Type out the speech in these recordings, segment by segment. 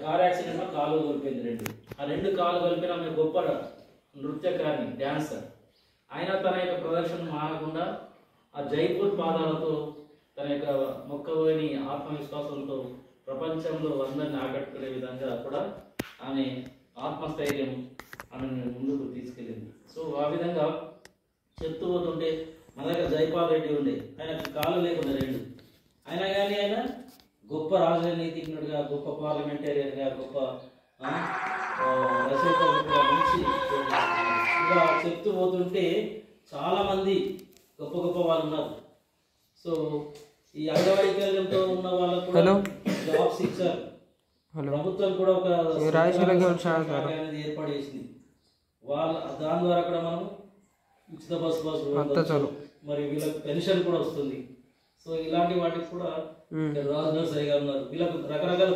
Car యాక్సిడెంట్లో కాలు కలిపింది రెండు. ఆ రెండు కాలు కలిపిన ఆమె గొప్ప నృత్యకారిణి, డ్యాన్సర్. అయినా తన యొక్క ప్రదర్శన మానకుండా ఆ జైపూర్ పాదాలతో తన యొక్క మొక్కలోని ఆత్మవిశ్వాసంతో ప్రపంచంలో అందరిని ఆకట్టుకునే విధంగా కూడా ఆమె ఆత్మస్థైర్యం ఆమెను ముందుకు తీసుకెళ్ళింది. సో ఆ విధంగా చెప్తూ పోతుంటే మన దగ్గర జైపాల్ రెడ్డి ఉండే, ఆయనకు కాళ్ళు లేకుండా రెండు, అయినా కానీ ఆయన గొప్ప రాజనీతిజ్ఞుడిగా, గొప్ప పార్లమెంటేరియన్గా, గొప్ప రచయితగా మంచి ఇలా చెప్తూ పోతుంటే చాలామంది గొప్ప గొప్ప వాళ్ళు ఉన్నారు. సో ఈ అంగవైకల్యంతో ఉన్న వాళ్ళకు కూడా జాబ్స్ ఇచ్చారు. ప్రభుత్వం కూడా ఒక అనేది ఏర్పాటు చేసింది. దాని ద్వారా కూడా మనం ఉచిత బస్సు మరి వీళ్ళకి పెన్షన్ కూడా వస్తుంది. సో ఇలాంటి వాటికి కూడా రాజ్ నర్సయ్య గారు ఉన్నారు. వీళ్ళకు రకరకాల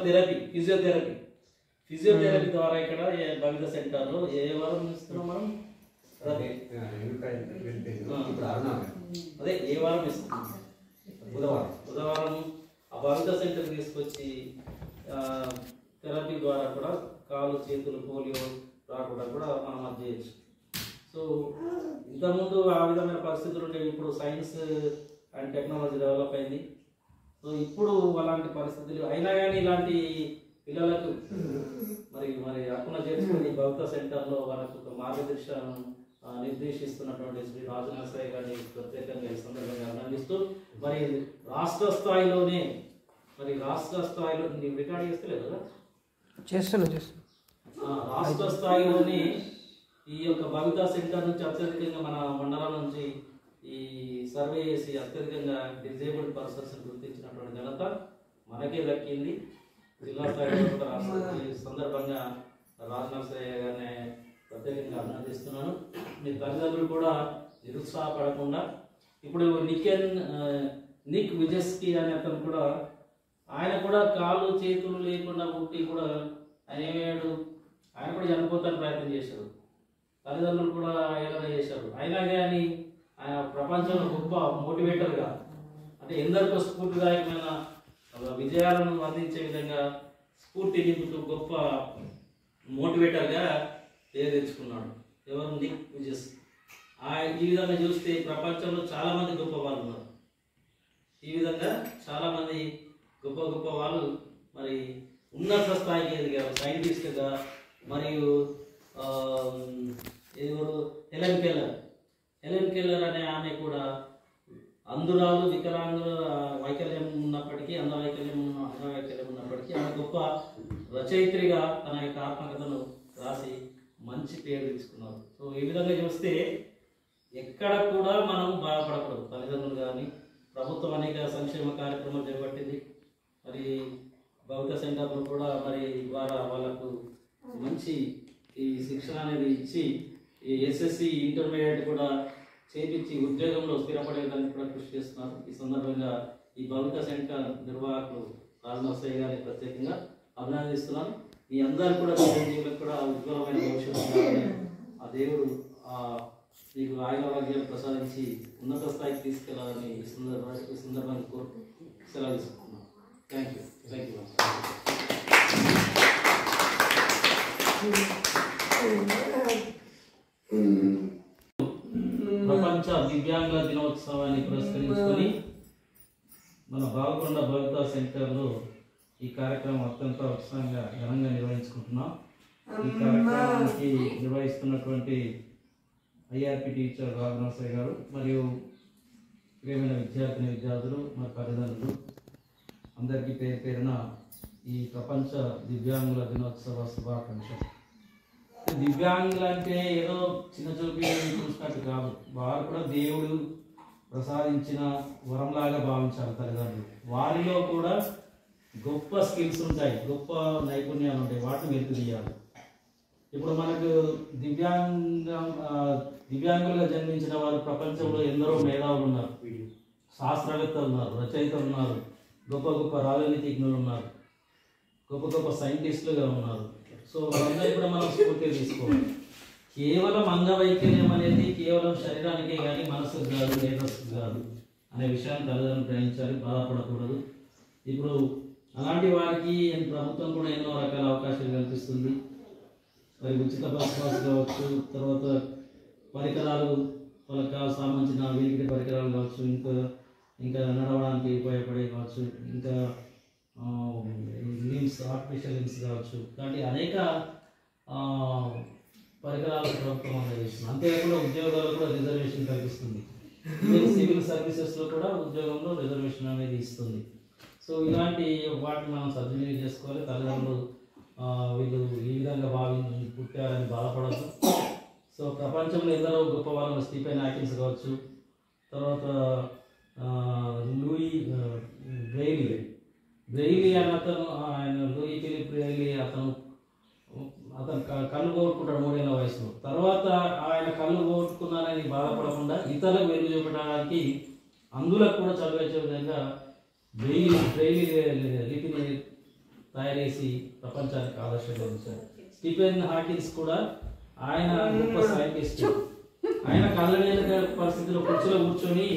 ఫిజియోథెరపీ ద్వారా ఇక్కడ భవిత సెంటర్లో ఏ వారం ఇస్తున్నాం మనం, అదే ఏ వారం ఇస్తున్నాం, బుధవారం ఆ భవిత సెంటర్ తీసుకొచ్చి థెరపీ ద్వారా కూడా కాళ్ళు చేతులు పోలియో రాకుండా కూడా మనం అది చేయొచ్చు. సో ఇంతకుముందు ఆ విధమైన పరిస్థితులు ఉండేవి. ఇప్పుడు సైన్స్ అండ్ టెక్నాలజీ డెవలప్ అయింది. సో ఇప్పుడు అలాంటి పరిస్థితులు అయినా కానీ ఇలాంటి పిల్లలకు మరి అక్కున చేర్చుకుని భవిత సెంటర్లో వాళ్ళకు ఒక మార్గదర్శనం నిర్దేశిస్తున్నటువంటి శ్రీ రాజ్ నర్సయ్య గారిని ప్రత్యేకంగా ఈ సందర్భంగా అభినందిస్తూ మరి రాష్ట్ర స్థాయిలో రికార్డ్ చేస్తలేదు కదా, రాష్ట్ర స్థాయిలోనే ఈ యొక్క భవిత సెంటర్ నుంచి అత్యధికంగా మన మండలం నుంచి ఈ సర్వే చేసి అత్యధికంగా డిజేబుల్డ్ పర్సన్స్ గుర్తించినటువంటి ఘనత మనకే దక్కింది. జిల్లా స్థాయిలో కూడా ఈ సందర్భంగా రాజ్ నర్సయ్య గారిని ప్రత్యేకంగా అభినందిస్తున్నాను. మీ తల్లిదండ్రులు కూడా నిరుత్సాహపడకుండా ఇప్పుడు నిక్ విజస్కి అనే అతను కూడా, ఆయన కూడా కాళ్ళు చేతులు లేకుండా పుట్టి కూడా ఆయన ఏమయ్యాడు, ఆయన కూడా చనిపోతానికి ప్రయత్నం చేశాడు. తల్లిదండ్రులు కూడా ఏదైనా చేశారు. అయినా కానీ ఆయన ప్రపంచంలో గొప్ప మోటివేటర్గా, అంటే ఎందరికో స్ఫూర్తిదాయకమైన విజయాలను అందించే విధంగా స్ఫూర్తి నింపుతూ గొప్ప మోటివేటర్గా పేరు తెచ్చుకున్నాడు. ఎవరు, నిక్ విజస్. ఈ విధంగా చూస్తే ప్రపంచంలో చాలామంది గొప్ప వాళ్ళు ఉన్నారు. ఈ విధంగా చాలామంది గొప్ప గొప్ప వాళ్ళు మరి ఉన్నత స్థాయికి ఎదిగారు సైంటిస్టుగా. మరియు హెలెన్ కెల్లర్ అనే ఆమె కూడా అంధురాలు, వికలాంగుల వైకల్యం ఉన్నప్పటికీ, అంగవైకల్యం ఉన్నప్పటికీ ఆమె గొప్ప రచయిత్రిగా తన యొక్క ఆత్మకథను రాసి మంచి పేరు తీసుకున్నారు. సో ఈ విధంగా చూస్తే ఎక్కడ కూడా మనం బాధపడకూడదు. తల్లిదండ్రులు కానీ ప్రభుత్వం అనేక సంక్షేమ కార్యక్రమాలు చేపట్టింది. మరి భవిత సెంటర్లు కూడా మరి ద్వారా వాళ్ళకు మంచి ఈ శిక్షణ అనేది ఇచ్చి ఈ ఎస్ఎస్సి ఇంటర్మీడియట్ కూడా చేపించి ఉద్యోగంలో స్థిరపడేదానికి కూడా కృషి చేస్తున్నారు. ఈ సందర్భంగా ఈ భవిత సెంటర్ నిర్వాహకులు రాజ్ నర్సయ్య గారిని ప్రత్యేకంగా అభినందిస్తున్నాను. మీ అందరూ కూడా జీవులకు కూడా ఉజ్వలమైన భవిష్యత్తు ఆ దేవుడు మీకు ఆయురారోగ్యం ప్రసాదించి ఉన్నత స్థాయికి తీసుకెళ్లాలని ఈ సందర్భాన్ని కోరుతూ సెలవు తీసుకుంటున్నాను. Thank you. ప్రపంచ దివ్యాంగుల దినోత్సవాన్ని పురస్కరించుకొని మన బాల్కొండ భవిత సెంటర్లో ఈ కార్యక్రమం అత్యంత ఉత్సాహంగా ఘనంగా నిర్వహించుకుంటున్నాం. ఈ కార్యక్రమానికి నిర్వహిస్తున్నటువంటి ఐఆర్పి టీచర్ రాజ్ నర్సయ్య గారు మరియు ప్రియమైన విద్యార్థులు మరి తల్లిదండ్రులు అందరికీ పేరు పేరున ఈ ప్రపంచ దివ్యాంగుల దినోత్సవ శుభాకాంక్షలు. దివ్యాంగులు అంటే ఏదో చిన్న చూపి చూసినట్టు కాదు, వారు కూడా దేవుడు ప్రసాదించిన వరంలాగా భావించాలి తల్లిదండ్రులు. వారిలో కూడా గొప్ప స్కిల్స్ ఉంటాయి, గొప్ప నైపుణ్యాలు ఉంటాయి, వాటిని వెలికి తీయాలి. ఇప్పుడు మనకు దివ్యాంగులుగా జన్మించిన వారు ప్రపంచంలో ఎందరో మేధావులు ఉన్నారు, శాస్త్రవేత్తలు ఉన్నారు, రచయితలు ఉన్నారు, గొప్ప గొప్ప రాజనీతిజ్ఞులు ఉన్నారు, గొప్ప గొప్ప సైంటిస్టులుగా ఉన్నారు. సో వాళ్ళందరూ కూడా మనం స్ఫూర్తి తీసుకోవాలి. కేవలం అంగవైకల్యం అనేది కేవలం శరీరానికే కానీ మనసుకు కాదు, మేధస్సుకు కాదు అనే విషయాన్ని తల్లిదండ్రులు గ్రహించాలి. బాధపడకూడదు. ఇప్పుడు అలాంటి వారికి ప్రభుత్వం కూడా ఎన్నో రకాల అవకాశాలు కల్పిస్తుంది. మరి ఉచిత బస్ పాస్ కావచ్చు, తర్వాత పరికరాలు వాళ్ళకి సంబంధించిన వీటి పరికరాలు కావచ్చు, ఇంకా నడవడానికి ఉపయోగపడే కావచ్చు, ఇంకా లిమ్స్ ఆర్టిఫిషియల్ లిమ్స్ కావచ్చు, ఇలాంటి అనేక పరికరాలు ప్రభుత్వం అందజేస్తుంది. అంతేకాకుండా ఉద్యోగాలు కూడా రిజర్వేషన్ కల్పిస్తుంది. సివిల్ సర్వీసెస్లో కూడా ఉద్యోగంలో రిజర్వేషన్ అనేది ఇస్తుంది. సో ఇలాంటి వాటిని మనం సద్వినియోగం చేసుకోవాలి. తల్లిదండ్రులు వీళ్ళు ఈ విధంగా పుట్టారని బాధపడద్దు. సో ప్రపంచంలో ఎందరో గొప్ప వాళ్ళు స్టీఫెన్ హాకిన్స్ కావచ్చు, తర్వాత లూయి బ్రెయిలీ అని ఆయన లూయి ఫిలిప్ బ్రెయిలీ అతను కళ్ళు పోగొట్టుకుంటాడు 3 ఏళ్ల వయసులో. తర్వాత ఆయన కళ్ళు పోగొట్టుకున్నానని బాధపడకుండా ఇతరులకు వెలుగు చూపడానికి అందులకు కూడా చదివే విధంగా బ్రెయిలీ లిపిని తయారు చేసి ప్రపంచానికి ఆదర్శంగా ఉంచారు. స్టీఫెన్ హాకిన్స్ కూడా ఆయన గొప్ప సైంటిస్ట్. ఆయన కళ్ళ పరిస్థితిలో కుర్చీలో కూర్చొని